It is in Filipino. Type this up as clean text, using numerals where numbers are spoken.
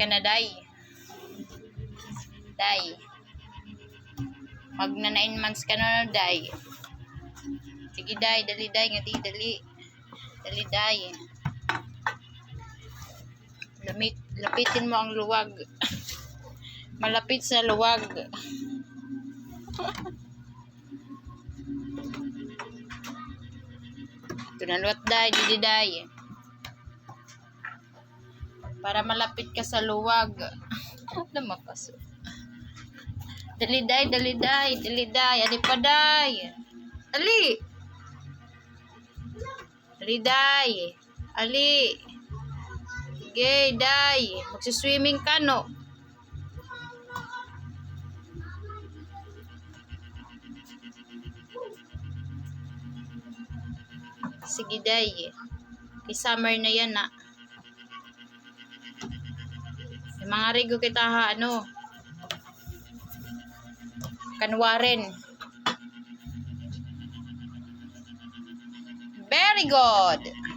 ka na, day. Day. Magna 9 months ka na, day. Sige, day. Dali, day. Ngati, dali. Dali, day. Lapitin mo ang luwag. Malapit sa luwag. Tunalwat, day. Dili, day. Para malapit ka sa luwag. Lamakas. Dali, day. Dali, day. Dali, day. Ali pa, day. Ali. Ali, day. Ali. Sige, day. Magsiswimming ka, no? Sige, day. Kay summer na yan, na. Yung mga rigo kita, ha, ano? Kanwarin. Very good.